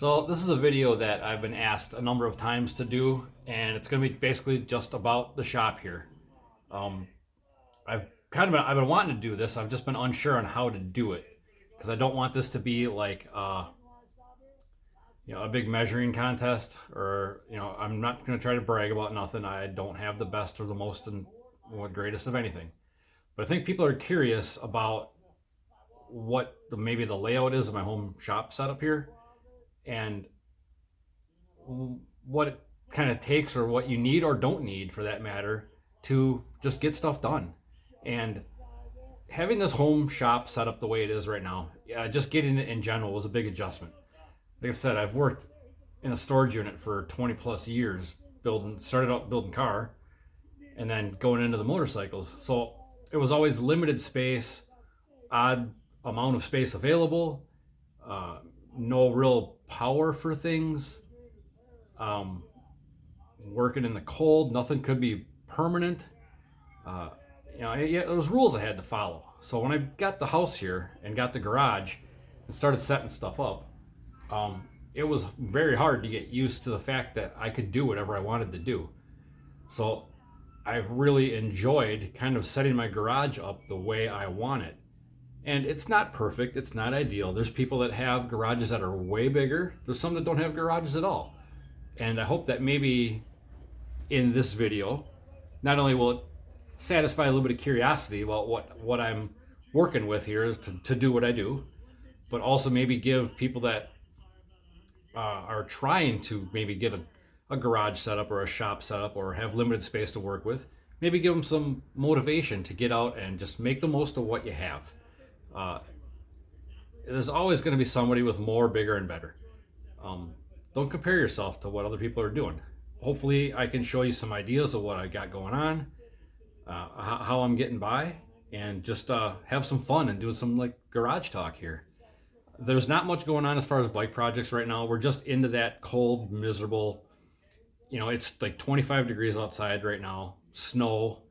So this is a video that I've been asked a number of times to do, and it's going to be basically just about the shop here. Um, I've been wanting to do this. I've just been unsure on how to do it because I don't want this to be like a big measuring contest, or I'm not going to try to brag about nothing. I don't have the best or the most and greatest of anything, but I think people are curious about what maybe the layout is of my home shop setup here, and what it kind of takes, or what you need or don't need for that matter, to just get stuff done. And having this home shop set up the way it is right now, just getting it in general was a big adjustment. Like I said, I've worked in a storage unit for 20 plus years, started out building car and then going into the motorcycles. So it was always limited space, odd amount of space available, no real power for things, working in the cold, nothing could be permanent. There was rules I had to follow. So when I got the house here and got the garage and started setting stuff up, it was very hard to get used to the fact that I could do whatever I wanted to do. So I've really enjoyed kind of setting my garage up the way I want it. And it's not perfect, it's not ideal. There's people that have garages that are way bigger. There's some that don't have garages at all. And I hope that maybe in this video, not only will it satisfy a little bit of curiosity about what I'm working with here is to do what I do, but also maybe give people that are trying to maybe get a garage set up or a shop set up or have limited space to work with, maybe give them some motivation to get out and just make the most of what you have. There's always going to be somebody with more, bigger, and better. Don't compare yourself to what other people are doing. Hopefully I can show you some ideas of what I got going on, how I'm getting by, and just have some fun and doing some like garage talk here. There's not much going on as far as bike projects right now. We're just into that cold, miserable, it's like 25 degrees outside right now, snow,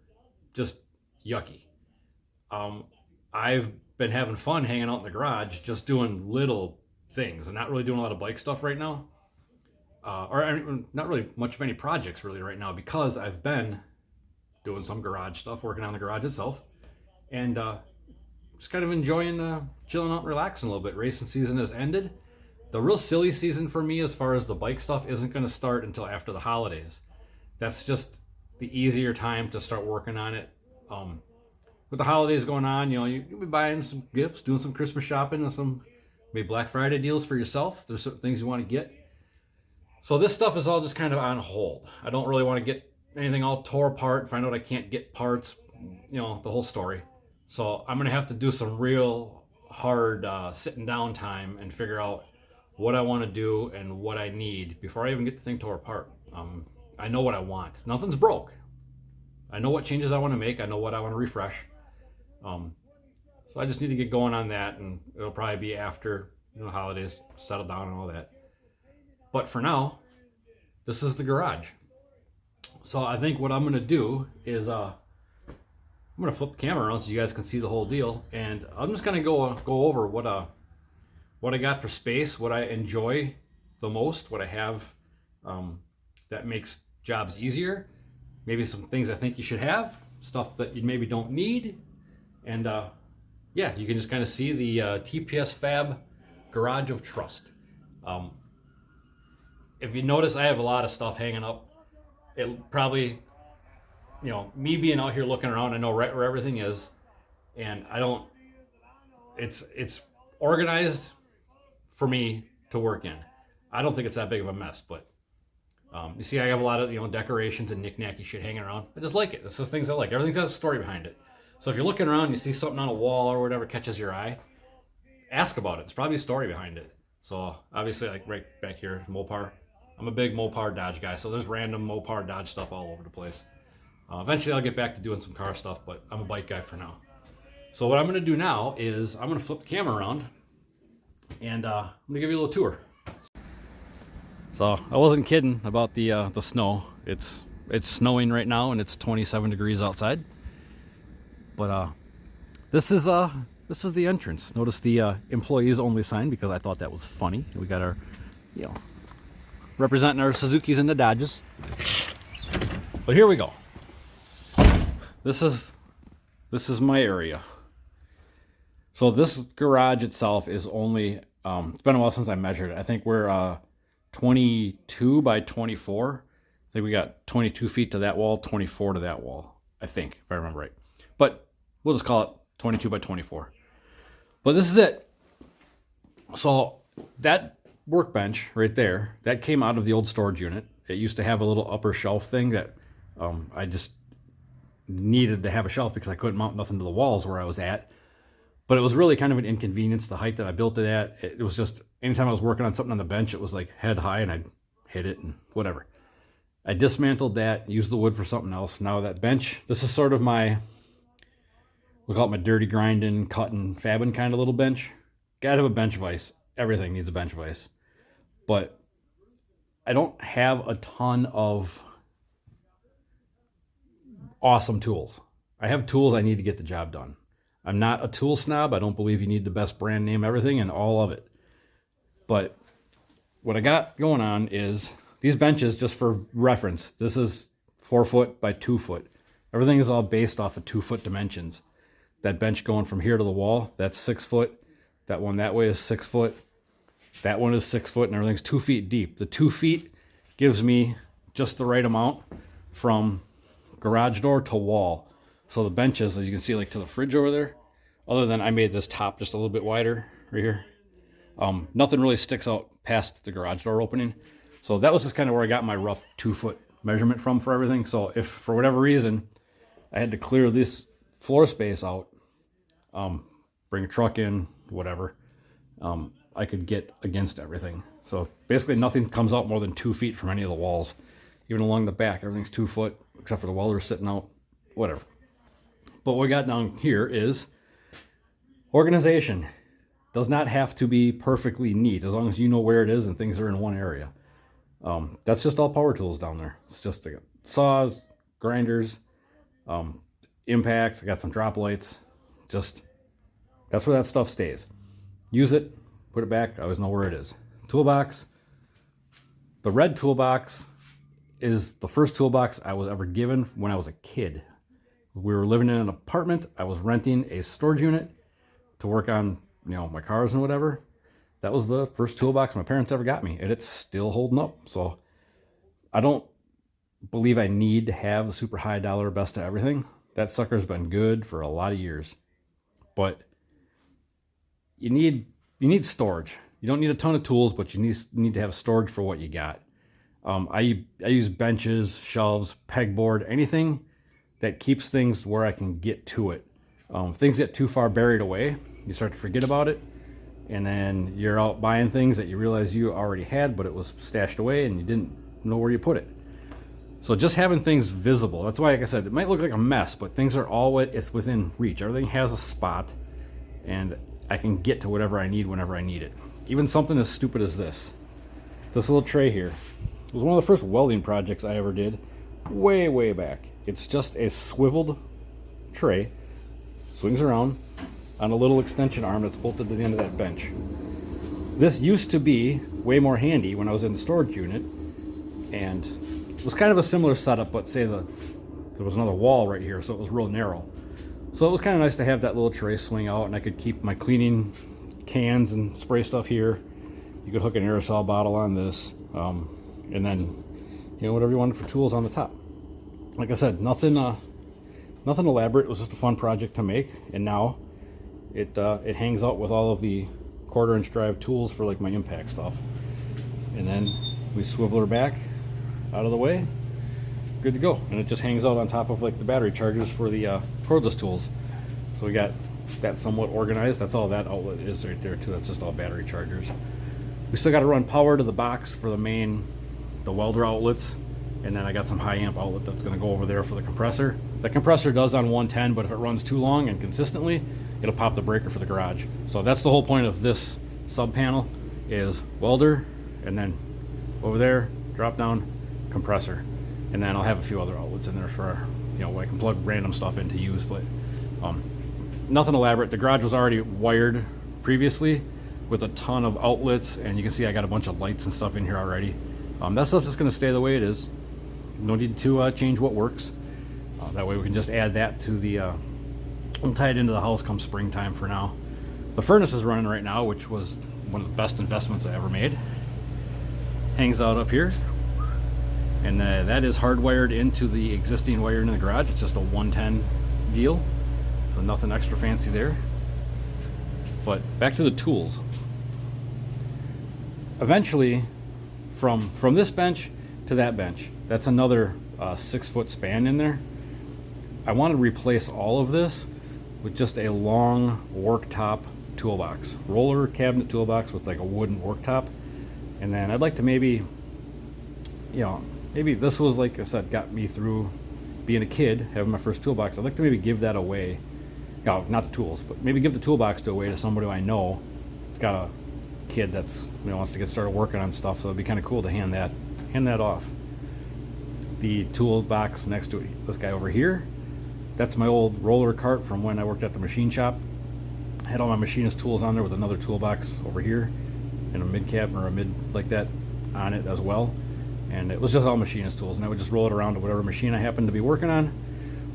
just yucky. I've been having fun hanging out in the garage, just doing little things. I'm not really doing a lot of bike stuff right now, not really much of any projects really right now, because I've been doing some garage stuff, working on the garage itself, and just kind of enjoying chilling out and relaxing a little bit. Racing season has ended. The real silly season for me as far as the bike stuff isn't going to start until after the holidays. That's just the easier time to start working on it. With the holidays going on, you'll be buying some gifts, doing some Christmas shopping, and some maybe Black Friday deals for yourself. There's certain things you want to get. So this stuff is all just kind of on hold. I don't really want to get anything all tore apart, find out I can't get parts, the whole story. So I'm going to have to do some real hard sitting down time and figure out what I want to do and what I need before I even get the thing tore apart. I know what I want. Nothing's broke. I know what changes I want to make. I know what I want to refresh. So I just need to get going on that, and it'll probably be after the holidays settle down and all that. But for now, this is the garage. So I think what I'm going to do is I'm going to flip the camera around so you guys can see the whole deal, and I'm just going to go over what I got for space, what I enjoy the most, what I have that makes jobs easier, maybe some things I think you should have, stuff that you maybe don't need, and you can just kind of see the TPS Fab Garage of Trust. If you notice, I have a lot of stuff hanging up. It probably, me being out here looking around, I know right where everything is, and it's organized for me to work in. I don't think it's that big of a mess, but you see I have a lot of decorations and knick-knacky shit hanging around. I just like it. It's just things I like. Everything's got a story behind it. So if you're looking around and you see something on a wall or whatever catches your eye, ask about it. There's probably a story behind it. So obviously, like right back here, Mopar. I'm a big Mopar Dodge guy, so there's random Mopar Dodge stuff all over the place. Eventually I'll get back to doing some car stuff, but I'm a bike guy for now. So what I'm going to do now is I'm going to flip the camera around, and I'm going to give you a little tour. So I wasn't kidding about the snow. It's snowing right now, and it's 27 degrees outside. But this is the entrance. Notice the employees only sign, because I thought that was funny. We got our you know, representing our Suzukis and the Dodges. But here we go. This is my area. So this garage itself is only, it's been a while since I measured it. I think we're 22 by 24. I think we got 22 feet to that wall, 24 to that wall, I think, if I remember right. But we'll just call it 22 by 24. But this is it. So that workbench right there, that came out of the old storage unit. It used to have a little upper shelf thing that I just needed to have a shelf because I couldn't mount nothing to the walls where I was at. But it was really kind of an inconvenience, the height that I built it at. It was just, anytime I was working on something on the bench, it was like head high and I'd hit it and whatever. I dismantled that, used the wood for something else. Now that bench, this is sort of my, we call it my dirty grinding, cutting, fabbing kind of little bench. Gotta have a bench vise. Everything needs a bench vise. But I don't have a ton of awesome tools. I have tools I need to get the job done. I'm not a tool snob. I don't believe you need the best brand name, everything, and all of it. But what I got going on is these benches, just for reference, this is 4 foot by 2 foot. Everything is all based off of 2 foot dimensions. That bench going from here to the wall, that's 6 foot. That one that way is 6 foot. That one is 6 foot, and everything's 2 feet deep. The 2 feet gives me just the right amount from garage door to wall. So the benches, as you can see, like to the fridge over there, other than I made this top just a little bit wider right here, nothing really sticks out past the garage door opening. So that was just kind of where I got my rough 2 foot measurement from for everything. So if for whatever reason I had to clear this floor space out, bring a truck in, whatever, I could get against everything. So basically nothing comes out more than 2 feet from any of the walls. Even along the back, everything's 2 foot, except for the welders sitting out, whatever. But what we got down here is organization. Does not have to be perfectly neat, as long as you know where it is and things are in one area. That's just all power tools down there. It's just saws, grinders, impacts. I got some drop lights. Just, that's where that stuff stays. Use it, put it back. I always know where it is. Toolbox. The red toolbox is the first toolbox I was ever given when I was a kid. We were living in an apartment. I was renting a storage unit to work on, my cars and whatever. That was the first toolbox my parents ever got me, and it's still holding up. So I don't believe I need to have the super high dollar best of everything. That sucker's been good for a lot of years. But you need storage. You don't need a ton of tools, but you need to have storage for what you got. I use benches, shelves, pegboard, anything that keeps things where I can get to it. Things get too far buried away, you start to forget about it, and then you're out buying things that you realize you already had, but it was stashed away and you didn't know where you put it. So just having things visible, that's why, like I said, it might look like a mess, but things are all within reach. Everything has a spot, and I can get to whatever I need whenever I need it. Even something as stupid as this little tray here. It was one of the first welding projects I ever did, way back. It's just a swiveled tray, swings around on a little extension arm that's bolted to the end of that bench. This used to be way more handy when I was in the storage unit, and it was kind of a similar setup, but say there was another wall right here, so it was real narrow. So it was kind of nice to have that little tray swing out, and I could keep my cleaning cans and spray stuff here. You could hook an aerosol bottle on this, and then whatever you wanted for tools on the top. Like I said, nothing elaborate. It was just a fun project to make, and now it hangs out with all of the 1/4-inch drive tools for like my impact stuff. And then we swivel her back out of the way, good to go. And it just hangs out on top of like the battery chargers for the cordless tools. So we got that somewhat organized. That's all that outlet is right there too. That's just all battery chargers. We still got to run power to the box for the welder outlets, and then I got some high amp outlet that's going to go over there for the compressor. The compressor does on 110, but if it runs too long and consistently, it'll pop the breaker for the garage. So that's the whole point of this sub panel, is welder, and then over there, drop down, compressor. And then I'll have a few other outlets in there for, I can plug random stuff in to use, but nothing elaborate. The garage was already wired previously, with a ton of outlets, and you can see I got a bunch of lights and stuff in here already. That stuff's just going to stay the way it is. No need to change what works. That way we can just add that to the and tie it into the house come springtime. For now, the furnace is running right now, which was one of the best investments I ever made. Hangs out up here, and that is hardwired into the existing wiring in the garage. It's just a 110 deal, so nothing extra fancy there. But back to the tools. Eventually, from this bench to that bench, that's another 6-foot span in there. I want to replace all of this with just a long worktop toolbox, roller cabinet toolbox with like a wooden worktop. And then I'd like to maybe this was, like I said, got me through being a kid, having my first toolbox. I'd like to maybe give that away. No, not the tools, but maybe give the toolbox away to somebody I know. It's got a kid that's wants to get started working on stuff, so it'd be kind of cool to hand that off. The toolbox next to it, this guy over here, that's my old roller cart from when I worked at the machine shop. I had all my machinist tools on there with another toolbox over here and a mid cap or a mid like that on it as well. And it was just all machinist tools, and I would just roll it around to whatever machine I happened to be working on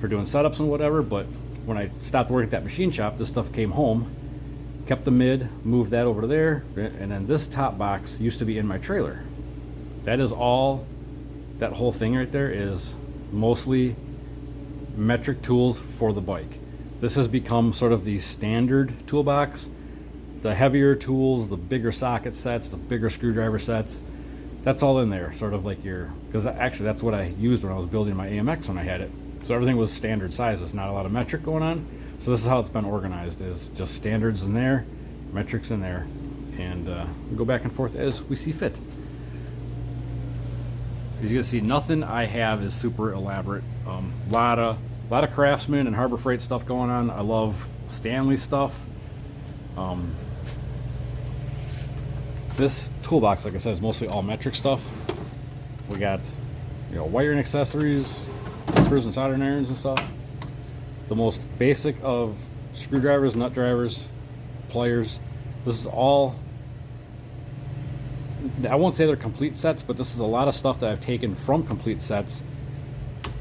for doing setups and whatever. But when I stopped working at that machine shop, this stuff came home, kept the mid, moved that over to there, and then this top box used to be in my trailer. That is all, that whole thing right there is mostly metric tools for the bike. This has become sort of the standard toolbox. The heavier tools, the bigger socket sets, the bigger screwdriver sets, that's all in there, sort of like because actually that's what I used when I was building my AMX when I had it. So everything was standard sizes, not a lot of metric going on. So this is how it's been organized, is just standards in there, metrics in there, and we go back and forth as we see fit. As you can see, nothing I have is super elaborate. Lot of Craftsman and Harbor Freight stuff going on. I love Stanley stuff. This toolbox, like I said, is mostly all metric stuff. We got wiring accessories, screws and soldering irons and stuff. The most basic of screwdrivers, nut drivers, pliers. This is all, I won't say they're complete sets, but this is a lot of stuff that I've taken from complete sets,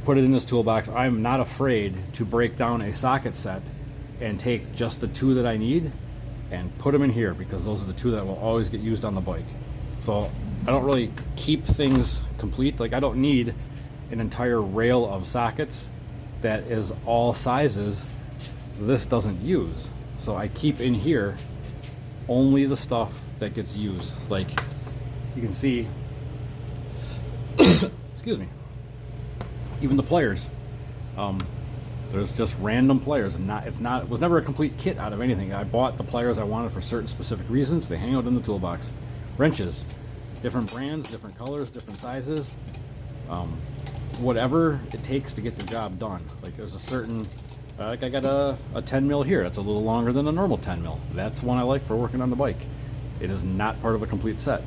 put it in this toolbox. I'm not afraid to break down a socket set and take just the two that I need and put them in here, because those are the two that will always get used on the bike. So I don't really keep things complete. Like, I don't need an entire rail of sockets that is all sizes this doesn't use. So I keep in here only the stuff that gets used. Like you can see, excuse me, even the pliers. There's just random pliers, and it was never a complete kit out of anything. I bought the pliers I wanted for certain specific reasons. They hang out in the toolbox. Wrenches, different brands, different colors, different sizes, whatever it takes to get the job done. Like there's a certain, like I got a 10 mil here. That's a little longer than a normal 10 mil. That's one I like for working on the bike. It is not part of a complete set,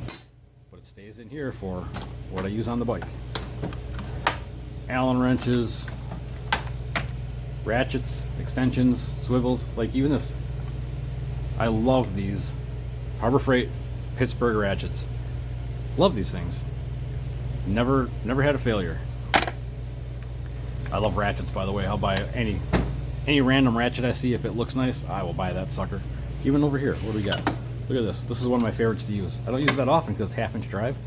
but it stays in here for what I use on the bike. Allen wrenches, ratchets, extensions, swivels, like even this. I love these Harbor Freight Pittsburgh ratchets. Love these things. Never had a failure. I love ratchets, by the way. I'll buy any random ratchet I see. If it looks nice, I will buy that sucker. Even over here, what do we got? Look at this. This is one of my favorites to use. I don't use it that often because it's half-inch drive.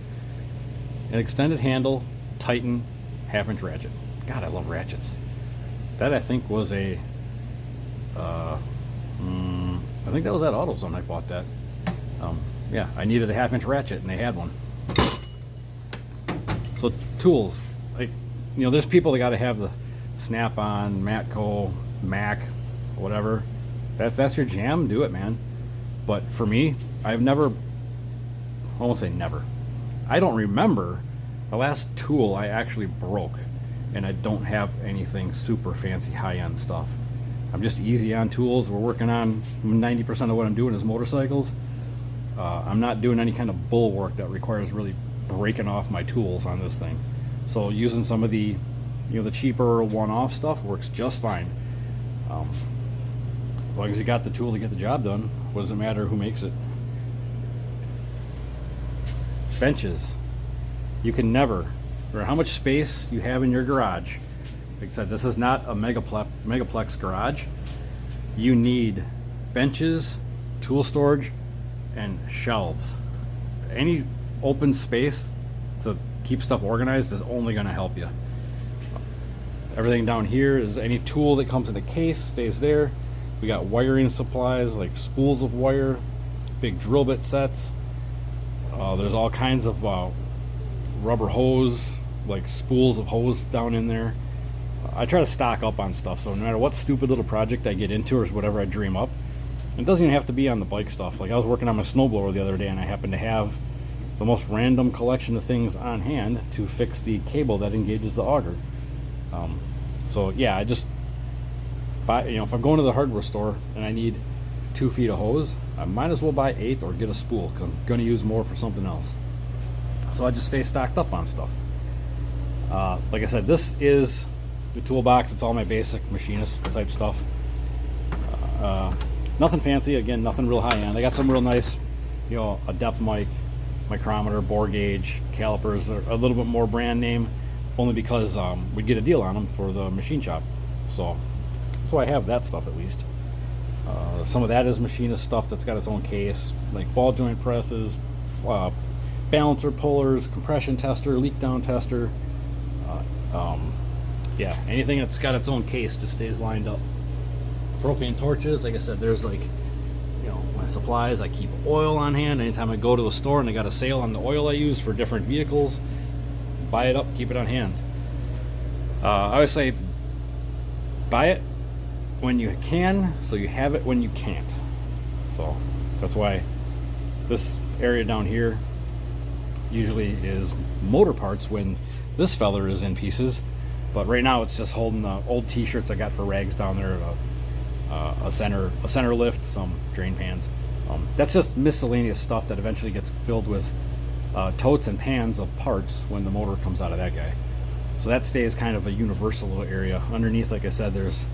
An extended handle, Titan, half-inch ratchet. God, I love ratchets. That I think was I think that was at AutoZone I bought that. Yeah, I needed a half-inch ratchet and they had one. So tools, like there's people that got to have the Snap-on, Matco, Mac, whatever. If that's your jam, do it, man. But for me, I won't say never. I don't remember the last tool I actually broke. And I don't have anything super fancy high-end stuff. I'm just easy on tools. We're working on 90% of what I'm doing is motorcycles. I'm not doing any kind of bull work that requires really breaking off my tools on this thing. So using some of the the cheaper one-off stuff works just fine. As long as you got the tool to get the job done, what does it matter who makes it? benches. You can never, no matter how much space you have in your garage, like I said, this is not a megaplex garage. You need benches, tool storage, and shelves. Any open space to keep stuff organized is only going to help you. Everything down here is any tool that comes in a case stays there. We got wiring supplies like spools of wire, big drill bit sets. There's all kinds of rubber hose, like spools of hose down in there. I try to stock up on stuff, so no matter what stupid little project I get into or whatever I dream up, it doesn't even have to be on the bike stuff. Like I was working on my snowblower the other day and I happened to have the most random collection of things on hand to fix the cable that engages the auger. So yeah, I just buy, if I'm going to the hardware store and I need 2 feet of hose, I might as well buy 8 or get a spool because I'm going to use more for something else. So I just stay stocked up on stuff. Like I said, this is the toolbox. It's all my basic machinist type stuff. Nothing fancy, again, nothing real high end. I got some real nice, a depth mic, micrometer, bore gauge, calipers, a little bit more brand name, only because we get a deal on them for the machine shop. So that's why I have that stuff at least. Some of that is machinist stuff that's got its own case, like ball joint presses, balancer pullers, compression tester, leak down tester. Yeah, anything that's got its own case just stays lined up. Propane torches, like I said, there's like, my supplies. I keep oil on hand anytime I go to a store and they got a sale on the oil I use for different vehicles. Buy it up, keep it on hand. I always say buy it when you can, so you have it when you can't. So that's why this area down here usually is motor parts when this feller is in pieces, but right now it's just holding the old t-shirts I got for rags down there, a center lift, some drain pans. That's just miscellaneous stuff that eventually gets filled with totes and pans of parts when the motor comes out of that guy. So that stays kind of a universal area. Underneath, like I said, there's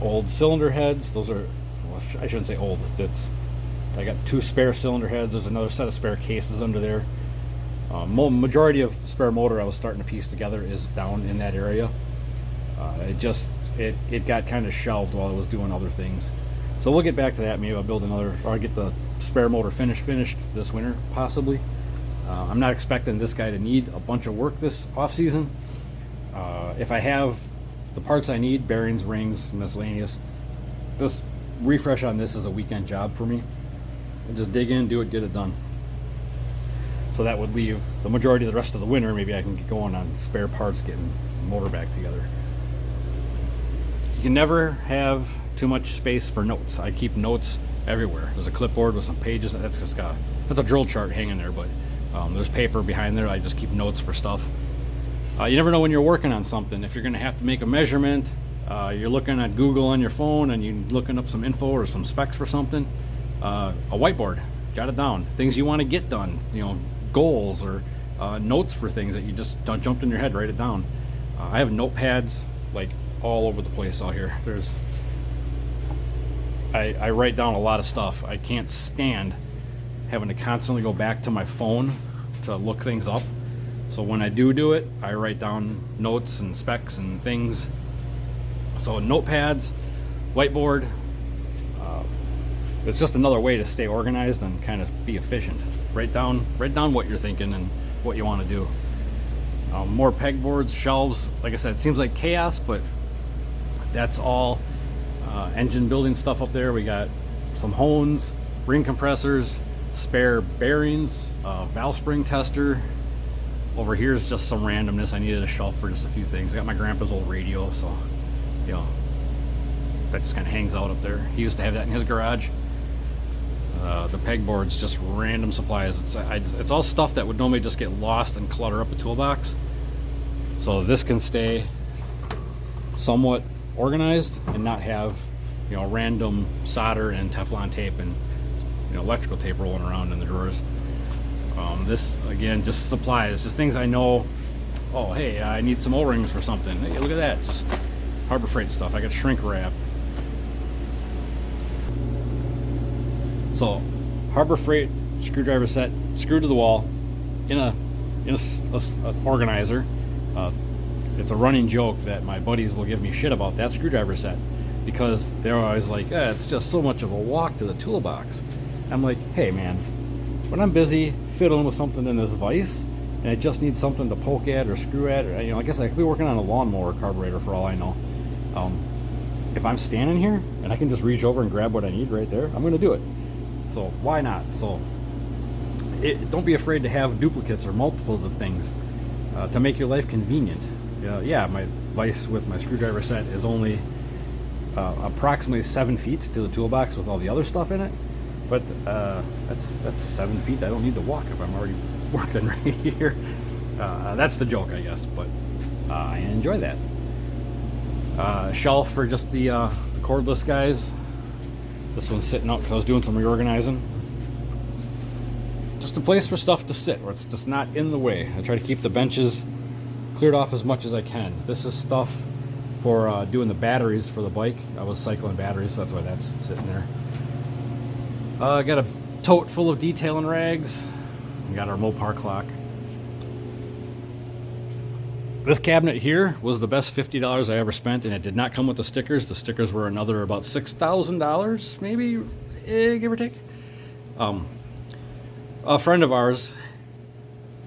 old cylinder heads. Those are, well, I shouldn't say old. I got 2 spare cylinder heads. There's another set of spare cases under there. Majority of the spare motor I was starting to piece together is down in that area. It got kind of shelved while I was doing other things. So we'll get back to that. Maybe I'll build another, or I'll get the spare motor finished this winter, possibly. I'm not expecting this guy to need a bunch of work this off season. If I have the parts I need, bearings, rings, miscellaneous, this refresh on this is a weekend job for me. I just dig in, do it, get it done. So that would leave the majority of the rest of the winter. Maybe I can get going on spare parts, getting the motor back together. You can never have too much space for notes. I keep notes everywhere. There's a clipboard with some pages. That's a drill chart hanging there, but there's paper behind there. I just keep notes for stuff. You never know when you're working on something. If you're going to have to make a measurement, you're looking at Google on your phone and you're looking up some info or some specs for something. A whiteboard, jot it down. Things you want to get done, goals or notes for things that you just don't jump in your head. Write it down. I have notepads like all over the place out here. I write down a lot of stuff. I can't stand having to constantly go back to my phone to look things up. So when I do it, I write down notes and specs and things. So notepads, whiteboard, it's just another way to stay organized and kind of be efficient. Write down what you're thinking and what you want to do. More pegboards, shelves. Like I said, it seems like chaos, but that's all engine building stuff up there. We got some hones, ring compressors, spare bearings, valve spring tester. Over here is just some randomness. I needed a shelf for just a few things. I got my grandpa's old radio, so that just kind of hangs out up there. He used to have that in his garage. The pegboard's just random supplies. It's all stuff that would normally just get lost and clutter up a toolbox. So this can stay somewhat organized and not have random solder and Teflon tape and electrical tape rolling around in the drawers. This again, just supplies, just things I know. Oh, hey, I need some O-rings for something. Hey, look at that, just Harbor Freight stuff. I got shrink wrap. So Harbor Freight screwdriver set screwed to the wall in a organizer. It's a running joke that my buddies will give me shit about that screwdriver set because they're always like, it's just so much of a walk to the toolbox. I'm like, hey man, when I'm busy fiddling with something in this vise and I just need something to poke at or screw at, or, I guess I could be working on a lawnmower carburetor for all I know. If I'm standing here and I can just reach over and grab what I need right there, I'm going to do it. So why not? So don't be afraid to have duplicates or multiples of things to make your life convenient. Yeah, my vise with my screwdriver set is only approximately 7 feet to the toolbox with all the other stuff in it, but that's 7 feet I don't need to walk if I'm already working right here. That's the joke, I guess, but I enjoy that. Shelf for just the cordless guys. This one's sitting out because I was doing some reorganizing. Just a place for stuff to sit where it's just not in the way. I try to keep the benches cleared off as much as I can. This is stuff for doing the batteries for the bike. I was cycling batteries, so that's why that's sitting there. I got a tote full of detailing rags. We got our Mopar clock. This cabinet here was the best $50 I ever spent, and it did not come with the stickers. The stickers were another about $6,000, maybe, give or take. A friend of ours,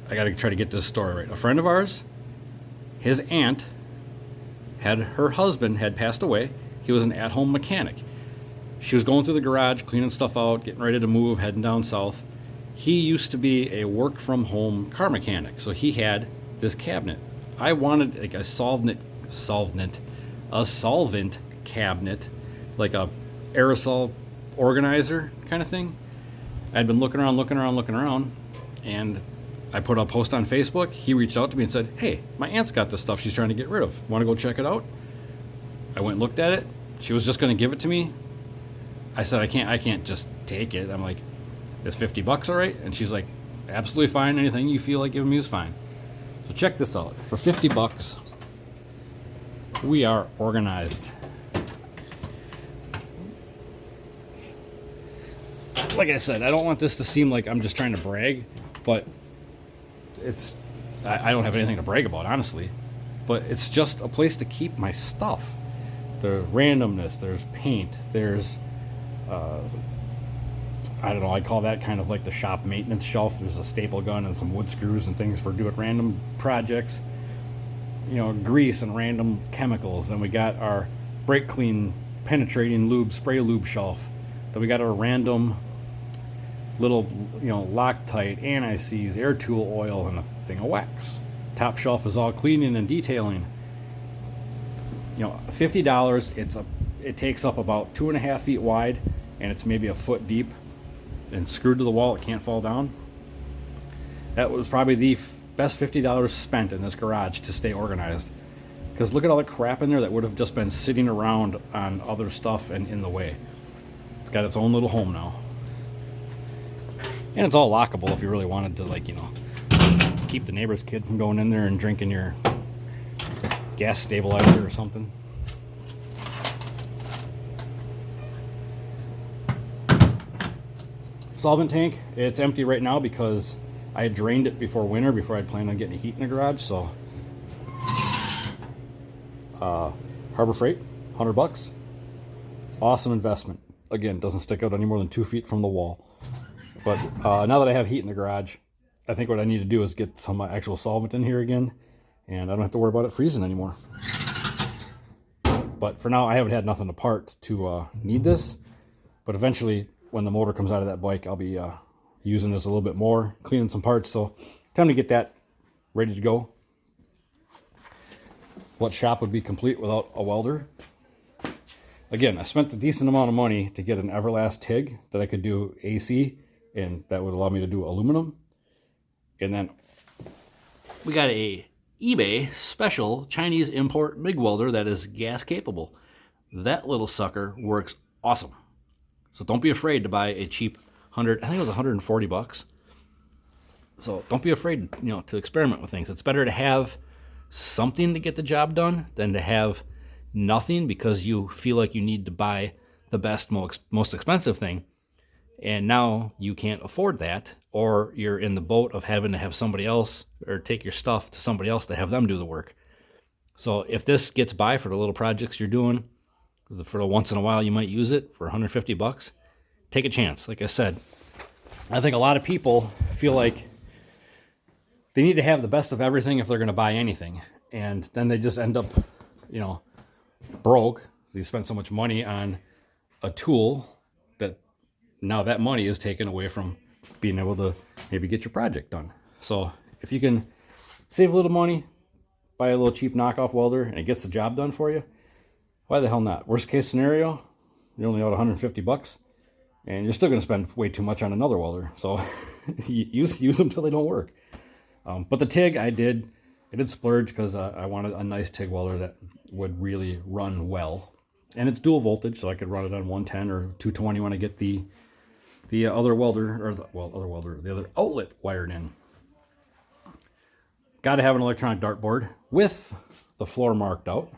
I gotta try to get this story right. A friend of ours, his aunt, her husband had passed away. He was an at-home mechanic. She was going through the garage, cleaning stuff out, getting ready to move, heading down south. He used to be a work-from-home car mechanic, so he had this cabinet. I wanted like a solvent cabinet, like a aerosol organizer kind of thing. I'd been looking around, and I put a post on Facebook. He reached out to me and said, hey, my aunt's got this stuff she's trying to get rid of. Want to go check it out? I went and looked at it. She was just going to give it to me. I said, I can't just take it. I'm like, is $50 all right? And she's like, absolutely fine. Anything you feel like giving me is fine. So check this out. For $50, we are organized. Like I said, I don't want this to seem like I'm just trying to brag, but I don't have anything to brag about, honestly. But it's just a place to keep my stuff. The randomness, there's paint, there's, I don't know, I call that kind of like the shop maintenance shelf. There's a staple gun and some wood screws and things for doing random projects. Grease and random chemicals. Then we got our brake clean, penetrating lube, spray lube shelf. Then we got our random little, Loctite, anti-seize, air tool oil, and a thing of wax. Top shelf is all cleaning and detailing. $50, it takes up about 2.5 feet wide, and it's maybe a foot deep, and screwed to the wall. It can't fall down. That was probably the best $50 spent in this garage to stay organized. Because look at all the crap in there that would have just been sitting around on other stuff and in the way. It's got its own little home now. And it's all lockable if you really wanted to, keep the neighbor's kid from going in there and drinking your gas stabilizer or something. Solvent tank, it's empty right now because I had drained it before winter, before I'd planned on getting heat in the garage. So Harbor Freight, $100. Awesome investment. Again, doesn't stick out any more than 2 feet from the wall. But now that I have heat in the garage, I think what I need to do is get some actual solvent in here again, and I don't have to worry about it freezing anymore. But for now, I haven't had nothing to part to need this. But eventually, when the motor comes out of that bike, I'll be using this a little bit more, cleaning some parts. So time to get that ready to go. What shop would be complete without a welder? Again, I spent a decent amount of money to get an Everlast TIG that I could do AC, and that would allow me to do aluminum. And then we got a eBay special Chinese import MIG welder that is gas capable. That little sucker works awesome. So don't be afraid to buy a cheap I think it was $140. So don't be afraid, to experiment with things. It's better to have something to get the job done than to have nothing because you feel like you need to buy the best, most expensive thing And now you can't afford that, or you're in the boat of having to have somebody else or take your stuff to somebody else to have them do the work. So if this gets by for the little projects you're doing, for the once in a while you might use it for $150, take a chance. Like I said, I think a lot of people feel like they need to have the best of everything if they're going to buy anything. And then they just end up, broke. You spend so much money on a tool that now that money is taken away from being able to maybe get your project done. So if you can save a little money, buy a little cheap knockoff welder, and it gets the job done for you, why the hell not? Worst case scenario, you're only out $150, and you're still going to spend way too much on another welder. So use them till they don't work. But the TIG, I did splurge because I wanted a nice TIG welder that would really run well. And it's dual voltage, so I could run it on 110 or 220 when I get the other welder, or the other outlet wired in. Got to have an electronic dartboard with the floor marked out.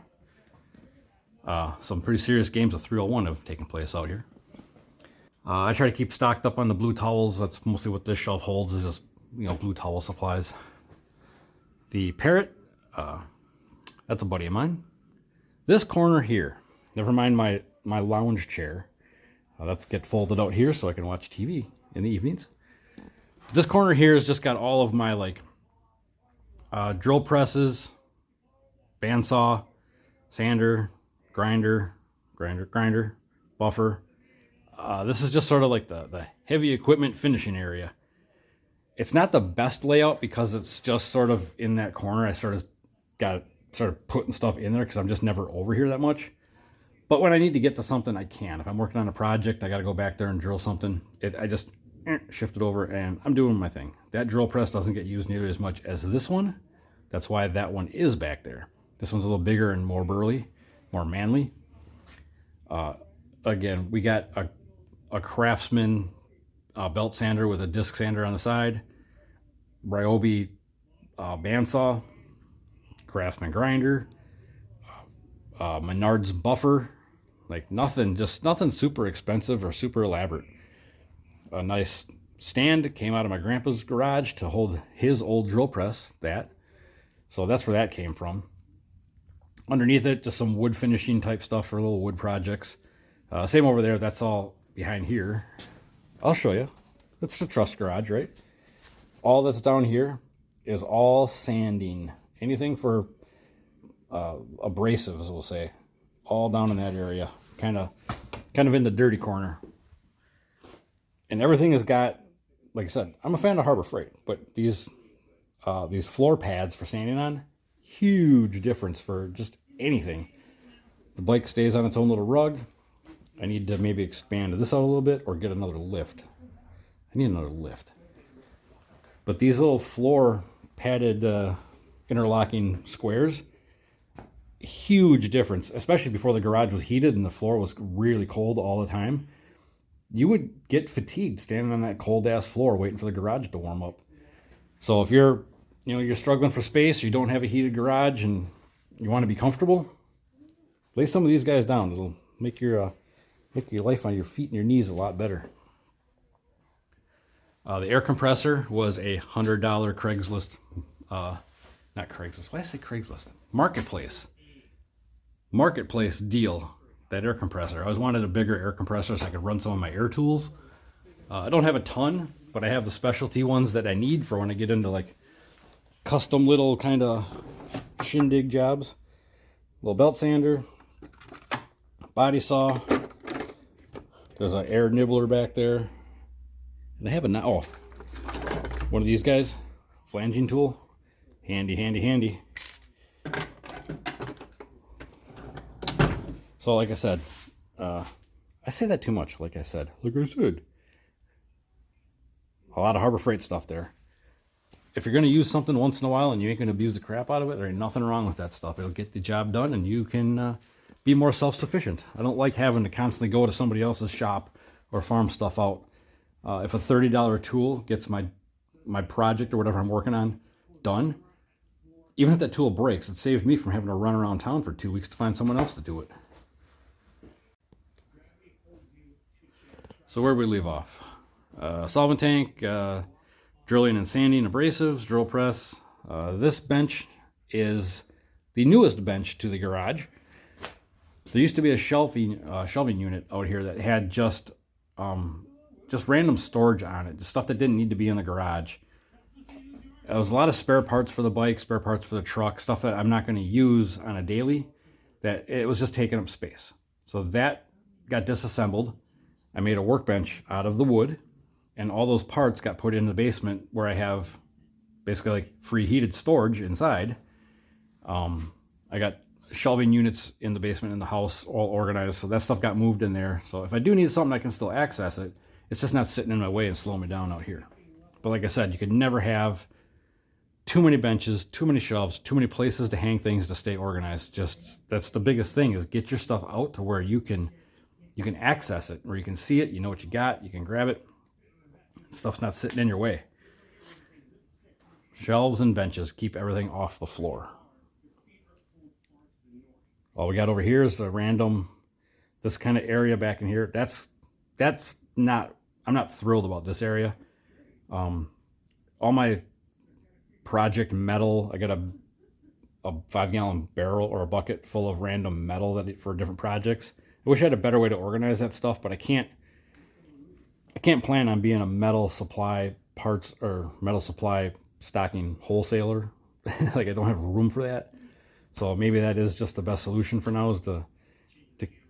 Some pretty serious games of 301 have taken place out here. I try to keep stocked up on the blue towels. That's mostly what this shelf holds, is just blue towel supplies. The Parrot, that's a buddy of mine. This corner here, never mind my lounge chair. That's get folded out here so I can watch TV in the evenings. This corner here has just got all of my drill presses, bandsaw, sander, grinder, buffer. This is just sort of like the heavy equipment finishing area. It's not the best layout because it's just sort of in that corner. I sort of putting stuff in there because I'm just never over here that much. But when I need to get to something, I can. If I'm working on a project, I got to go back there and drill something. I just shift it over and I'm doing my thing. That drill press doesn't get used nearly as much as this one. That's why that one is back there. This one's a little bigger and more burly, more manly. Again, we got a Craftsman belt sander with a disc sander on the side, Ryobi bandsaw, Craftsman grinder, Menards buffer, nothing super expensive or super elaborate. A nice stand came out of my grandpa's garage to hold his old drill press, so that's where that came from. Underneath it, just some wood finishing type stuff for little wood projects. Same over there, that's all behind here. I'll show you. It's the truss garage, right? All that's down here is all sanding. Anything for abrasives, we'll say. All down in that area. Kind of in the dirty corner. And everything has got, like I said, I'm a fan of Harbor Freight, but these floor pads for sanding on, huge difference for just anything. The bike stays on its own little rug. I need to maybe expand this out a little bit or get another lift. I need another lift. But these little floor padded interlocking squares, huge difference, especially before the garage was heated and the floor was really cold all the time. You would get fatigued standing on that cold ass floor waiting for the garage to warm up. So if you're struggling for space, or you don't have a heated garage and you want to be comfortable, lay some of these guys down. It'll make your life on your feet and your knees a lot better. The air compressor was a $100 Craigslist, not Craigslist. Why did I say Craigslist? Marketplace deal. That air compressor. I always wanted a bigger air compressor so I could run some of my air tools. I don't have a ton, but I have the specialty ones that I need for when I get into custom little kind of shindig jobs. Little belt sander, body saw. There's an air nibbler back there. And I have one of these guys, flanging tool. Handy. So like I said, I say that too much, like I said. A lot of Harbor Freight stuff there. If you're going to use something once in a while and you ain't going to abuse the crap out of it, there ain't nothing wrong with that stuff. It'll get the job done and you can be more self-sufficient. I don't like having to constantly go to somebody else's shop or farm stuff out. If a $30 tool gets my project or whatever I'm working on done, even if that tool breaks, it saved me from having to run around town for 2 weeks to find someone else to do it. So where did we leave off? solvent tank, drilling and sanding abrasives, drill press. This bench is the newest bench to the garage. There used to be a shelving unit out here that had just random storage on it, just stuff that didn't need to be in the garage. There was a lot of spare parts for the bike, spare parts for the truck, stuff that I'm not going to use on a daily, that it was just taking up space. So that got disassembled. I made a workbench out of the wood, and all those parts got put in the basement where I have basically like free heated storage inside. I got shelving units in the basement in the house all organized, so that stuff got moved in there. So if I do need something, I can still access it. It's just not sitting in my way and slowing me down out here. But like I said, you could never have too many benches, too many shelves, too many places to hang things to stay organized. Just that's the biggest thing, is get your stuff out to where you can access it, where you can see it, you know what you got, you can grab it. Stuff's not sitting in your way. Shelves and benches keep everything off the floor. All we got over here is a random, this kind of area back in here. That's not, I'm not thrilled about this area. All my project metal, I got a 5-gallon barrel or a bucket full of random metal for different projects. I wish I had a better way to organize that stuff, but I can't plan on being a metal supply parts or metal supply stocking wholesaler. Like, I don't have room for that. So maybe that is just the best solution for now, is to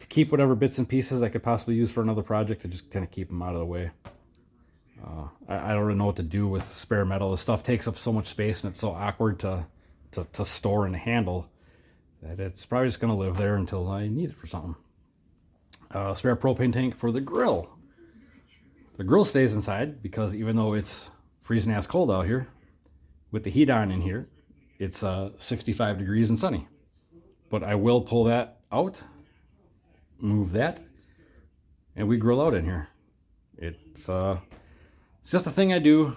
keep whatever bits and pieces I could possibly use for another project, to just kind of keep them out of the way. I don't really know what to do with spare metal. The stuff takes up so much space, and it's so awkward to store and handle, that it's probably just going to live there until I need it for something. Spare propane tank for the grill. The grill stays inside because even though it's freezing ass cold out here, with the heat on in here, it's 65 degrees and sunny. But I will pull that out, move that, and we grill out in here. It's just a thing I do.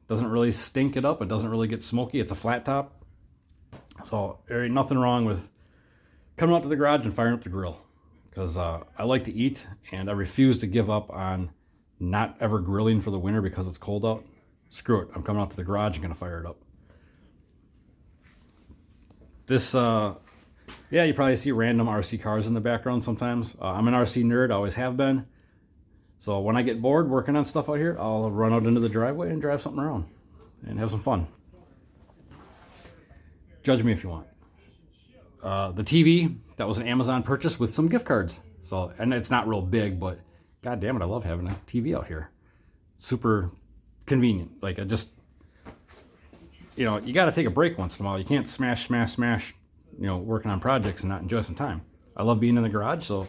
Doesn't really stink it up. It doesn't really get smoky. It's a flat top. So there ain't nothing wrong with coming out to the garage and firing up the grill. Because I like to eat, and I refuse to give up on not ever grilling for the winter because it's cold out. Screw it. I'm coming out to the garage and going to fire it up. This, yeah, you probably see random RC cars in the background sometimes. I'm an RC nerd, always have been. So when I get bored working on stuff out here, I'll run out into the driveway and drive something around and have some fun. Judge me if you want. The TV, that was an Amazon purchase with some gift cards. So, and it's not real big, but god damn it, I love having a TV out here. Super convenient. Like, I just, you know, you got to take a break once in a while. You can't smash, you know, working on projects and not enjoy some time. I love being in the garage, so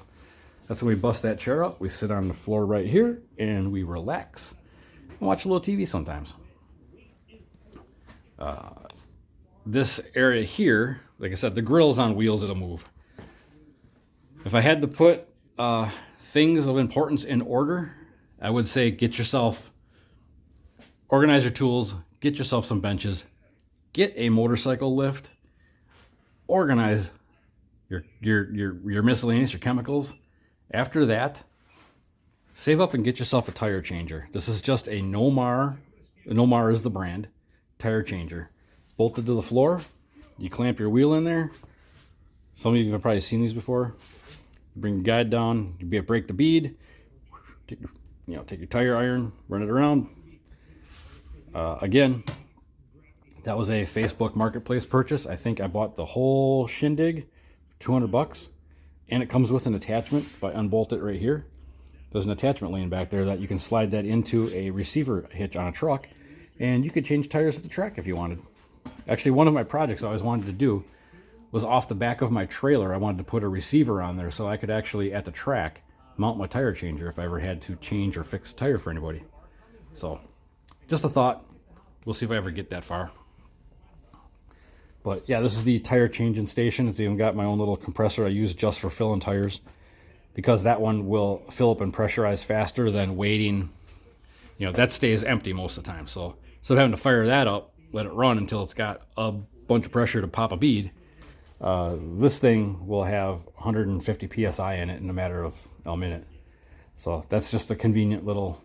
that's when we bust that chair out. We sit on the floor right here, and we relax and watch a little TV sometimes. This area here, like I said, the grill's on wheels, it'll move. If I had to put things of importance in order, I would say organize your tools, get yourself some benches, get a motorcycle lift, organize your miscellaneous, your chemicals. After that, save up and get yourself a tire changer. This is just a Nomar. Nomar is the brand. Tire changer. Bolted to the floor. You clamp your wheel in there. Some of you have probably seen these before. You bring your guide down. You break the bead. Take your tire iron, run it around. Again, that was a Facebook Marketplace purchase. I think I bought the whole shindig for $200. And it comes with an attachment. If I unbolt it right here, there's an attachment laying back there that you can slide that into a receiver hitch on a truck, and you could change tires at the track if you wanted. Actually, one of my projects I always wanted to do was off the back of my trailer. I wanted to put a receiver on there so I could actually, at the track, mount my tire changer if I ever had to change or fix a tire for anybody. So, just a thought. We'll see if I ever get that far. But yeah, this is the tire changing station. It's even got my own little compressor I use just for filling tires, because that one will fill up and pressurize faster than waiting. You know, that stays empty most of the time. So instead of having to fire that up, let it run until it's got a bunch of pressure to pop a bead, this thing will have 150 psi in it in a matter of a minute. So that's just a convenient little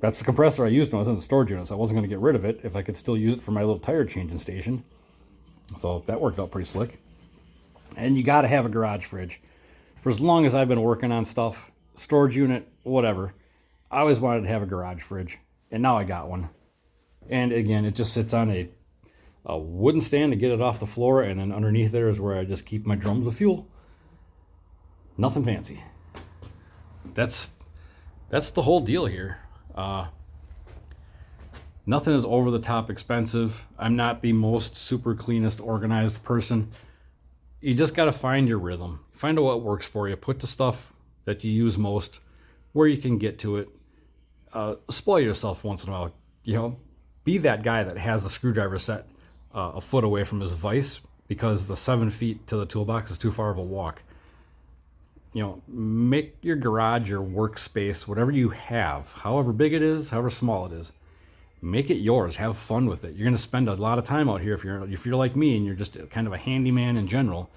That's the compressor I used when I was in the storage unit, so I wasn't going to get rid of it if I could still use it for my little tire changing station. So that worked out pretty slick. And you got to have a garage fridge. For as long as I've been working on stuff, storage unit, whatever, I always wanted to have a garage fridge. And now I got one. And again, it just sits on a wooden stand to get it off the floor, and then underneath there is where I just keep my drums of fuel. Nothing fancy. That's the whole deal here. Nothing is over the top expensive. I'm not the most super cleanest organized person. You just got to find your rhythm. Find out what works for you. Put the stuff that you use most where you can get to it. Spoil yourself once in a while. You know, be that guy that has the screwdriver set a foot away from his vise because the 7 feet to the toolbox is too far of a walk. You know, make your garage, your workspace, whatever you have, however big it is, however small it is, make it yours. Have fun with it. You're going to spend a lot of time out here if you're like me and you're just kind of a handyman in general.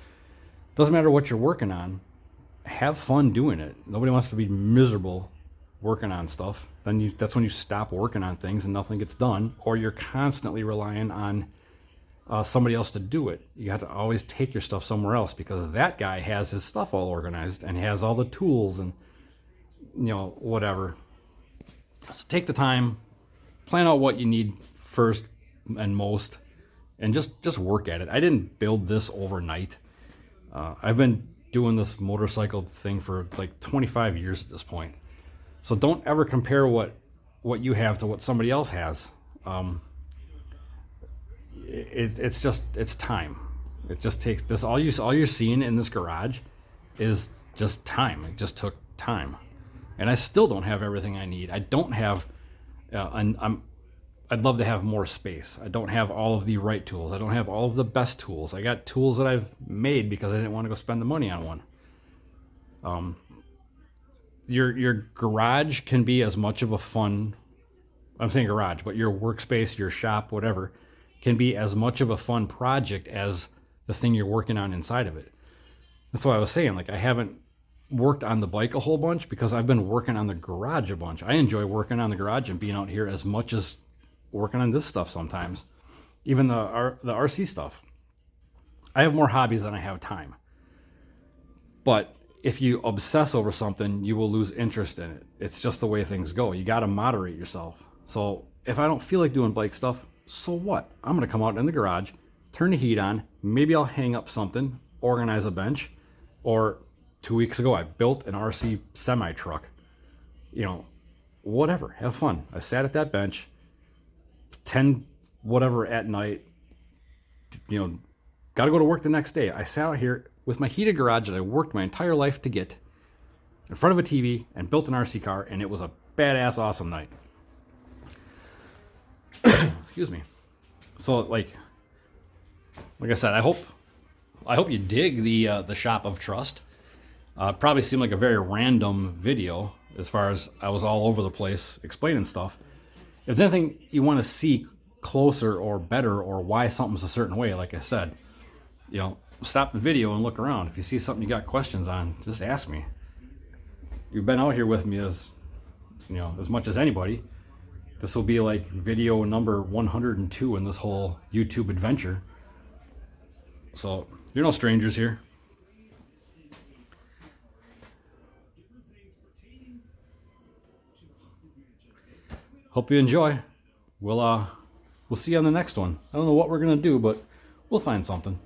Doesn't matter what you're working on. Have fun doing it. Nobody wants to be miserable working on stuff. Then that's when you stop working on things and nothing gets done, or you're constantly relying on somebody else to do it. You have to always take your stuff somewhere else because that guy has his stuff all organized and has all the tools and, you know, whatever. So take the time, plan out what you need first and most, and just work at it. I didn't build this overnight. I've been doing this motorcycle thing for like 25 years at this point. So don't ever compare what you have to what somebody else has. It's time. It just takes this. All you're seeing in this garage is just time. It just took time, and I still don't have everything I need. I don't have, I'd love to have more space. I don't have all of the right tools. I don't have all of the best tools. I got tools that I've made because I didn't want to go spend the money on one. Your garage can be as much of a fun. I'm saying garage, but your workspace, your shop, whatever, can be as much of a fun project as the thing you're working on inside of it. That's why I was saying, like, I haven't worked on the bike a whole bunch because I've been working on the garage a bunch. I enjoy working on the garage and being out here as much as working on this stuff sometimes. Even the RC stuff. I have more hobbies than I have time. But if you obsess over something, you will lose interest in it. It's just the way things go. You got to moderate yourself. So if I don't feel like doing bike stuff, so what? I'm going to come out in the garage, turn the heat on, maybe I'll hang up something, organize a bench, or 2 weeks ago I built an RC semi-truck. You know, whatever, have fun. I sat at that bench, 10 whatever at night, you know, got to go to work the next day. I sat out here with my heated garage that I worked my entire life to get in front of a TV and built an RC car, and it was a badass awesome night. Excuse me. So like I said, I hope you dig the shop of trust. Probably seemed like a very random video as far as I was all over the place explaining stuff. If there's anything you want to see closer or better or why something's a certain way, like I said, you know, stop the video and look around. If you see something you got questions on, just ask me. You've been out here with me as much as anybody. This will be like video number 102 in this whole YouTube adventure. So you're no strangers here. Hope you enjoy. We'll see you on the next one. I don't know what we're gonna do, but we'll find something.